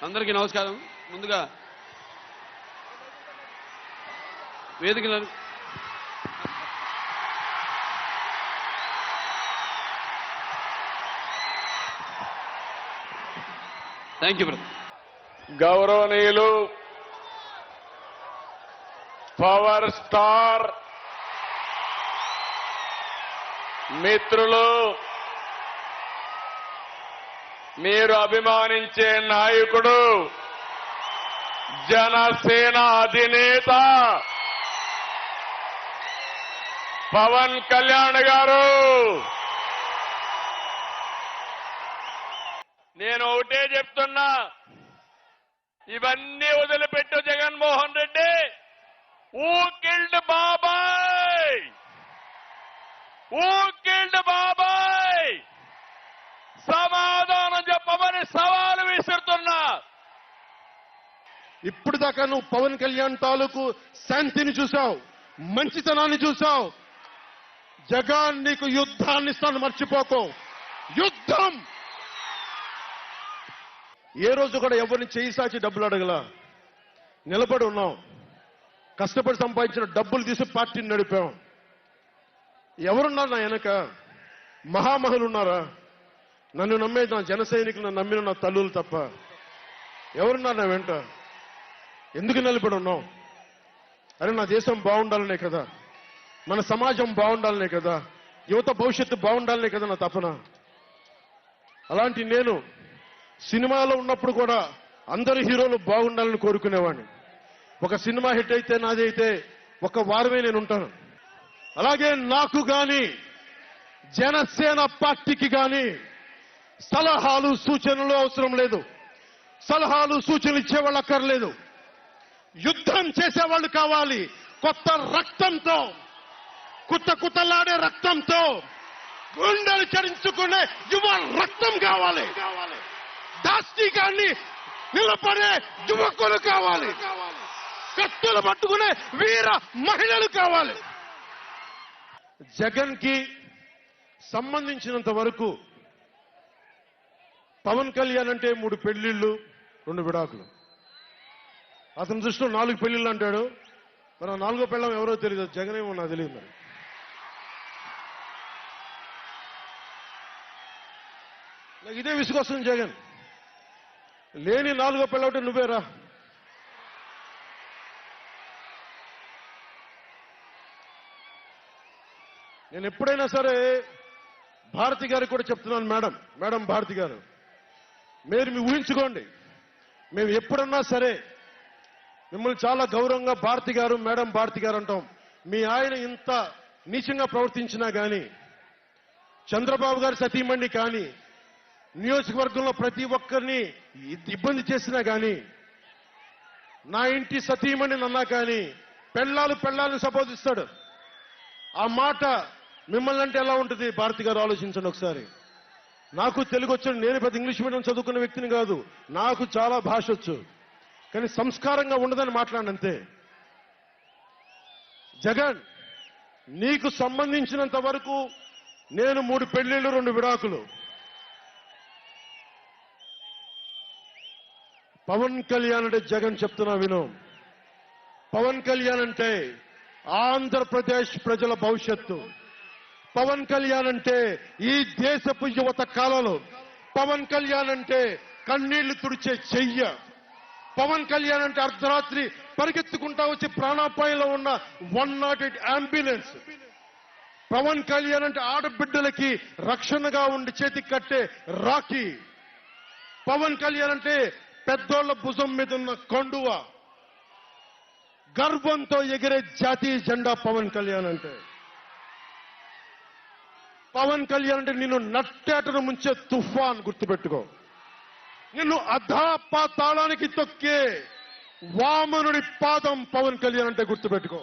అందరికీ నమస్కారం. ముందుగా వేదిక థ్యాంక్ యూ బ్రదర్. గౌరవనీయులు పవర్ స్టార్ మిత్రులు, మీరు అభిమానించే నాయకుడు, జనసేన అధినేత పవన్ కళ్యాణ్ గారు, నేను ఒకటే చెప్తున్నా, ఇవన్నీ వదిలిపెట్టు జగన్మోహన్ రెడ్డి. ఊ కిల్డ్ బాబాయ్, ఊ కిల్డ్ బాబాయ్, సమాధానం చెప్పమని సవాలు విసురుతున్నా. ఇప్పుడు దాకా నువ్వు పవన్ కళ్యాణ్ తాలూకు శాంతిని చూసావు, మంచితనాన్ని చూసావు. జగన్ నీకు యుద్ధాన్ని ఇస్తాను, మర్చిపోకు. యుద్ధం ఏ రోజు కూడా ఎవరిని చేయి సాచి డబ్బులు అడగలా. నిలబడి ఉన్నాం, కష్టపడి సంపాదించిన డబ్బులు తీసి పార్టీని నడిపాం. ఎవరున్నారు నా వెనక? మహామహులు ఉన్నారా? నన్ను నమ్మే నా జన సైనికులు, నమ్మిన నా తల్లులు తప్ప ఎవరున్నారు నా వెంట? ఎందుకు నిలబడి ఉన్నాం? అరే నా దేశం బాగుండాలనే కదా, మన సమాజం బాగుండాలనే కదా, యువత భవిష్యత్తు బాగుండాలనే కదా నా తపన. అలాంటి నేను సినిమాలో ఉన్నప్పుడు కూడా అందరు హీరోలు బాగుండాలని కోరుకునేవాడిని. ఒక సినిమా హిట్ అయితే నాది అయితే ఒక వారమే నేను ఉంటాను. అలాగే నాకు గాని జనసేన పార్టీకి గాని సలహాలు సూచనలు అవసరం లేదు. సలహాలు సూచనలు ఇచ్చేవాళ్ళు అక్కర్లేదు. యుద్ధం చేసేవాళ్ళు కావాలి. కొత్త రక్తంతో, కుత్తలాడే రక్తంతో, గుండెలు చరించుకునే యువ రక్తం కావాలి. దాష్టీకాన్ని నిలబడే యువకులు కావాలి. కత్తులు పట్టుకునే వీర మహిళలు కావాలి. జగన్ కి సంబంధించినంత వరకు పవన్ కళ్యాణ్ అంటే 3 పెళ్లిళ్ళు 2 విడాకులు. అతని దృష్టిలో 4 పెళ్లిళ్ళు అంటాడు. మరి 4వ పెళ్ళం ఎవరో తెలియదు. జగన్ ఏమో నాకు తెలియదు. మరి నాకు ఇదే విసుగొస్తుంది. జగన్ లేని 4వ పెళ్ళవుతే నువ్వేరా. నేను ఎప్పుడైనా సరే భారతి గారికి కూడా చెప్తున్నాను, మేడం భారతి గారు, మీరు ఊహించుకోండి, మేము ఎప్పుడన్నా సరే మిమ్మల్ని చాలా గౌరవంగా భారతి గారు, మేడం భారతి గారు అంటాం. మీ ఆయన ఇంత నీచంగా ప్రవర్తించినా కానీ, చంద్రబాబు గారి సతీమణి కానీ, నియోజకవర్గంలో ప్రతి ఒక్కరిని ఇబ్బంది చేసినా కానీ, నా ఇంటి సతీమణి అన్నా కానీ పెళ్ళాలను సంబోధిస్తాడు. ఆ మాట మిమ్మల్ని అంటే ఎలా ఉంటుంది? భారతి గారు ఆలోచించండి ఒకసారి. నాకు తెలుగు వచ్చాడు, నేను పెద్ద ఇంగ్లీష్ మీడియం చదువుకున్న వ్యక్తిని కాదు, నాకు చాలా భాష వచ్చు, కానీ సంస్కారంగా ఉండదని మాట్లాడినంతే. జగన్, నీకు సంబంధించినంత వరకు నేను 3 పెళ్లిళ్ళు 2 విడాకులు. పవన్ కళ్యాణ్ అంటే జగన్ చెప్తున్నా విను. పవన్ కళ్యాణ్ అంటే ఆంధ్రప్రదేశ్ ప్రజల భవిష్యత్తు. పవన్ కళ్యాణ్ అంటే ఈ దేశపు యువత కాలంలో. పవన్ కళ్యాణ్ అంటే కన్నీళ్లు తుడిచే చెయ్య. పవన్ కళ్యాణ్ అంటే అర్ధరాత్రి పరిగెత్తుకుంటా వచ్చి ప్రాణాపాయంలో ఉన్న 108 అంబులెన్స్. పవన్ కళ్యాణ్ అంటే ఆడబిడ్డలకి రక్షణగా ఉండి చేతికి కట్టే రాఖీ. పవన్ కళ్యాణ్ అంటే పెద్దోళ్ల భుజం మీద ఉన్న కండువ, గర్వంతో ఎగిరే జాతీయ జెండా పవన్ కళ్యాణ్ అంటే. పవన్ కళ్యాణ్ అంటే నిన్ను నట్టేటను ముంచే తుఫాన్, గుర్తుపెట్టుకో. నిన్ను అధాపాతాళానికి తొక్కే వామనుడి పాదం పవన్ కళ్యాణ్ అంటే గుర్తుపెట్టుకో.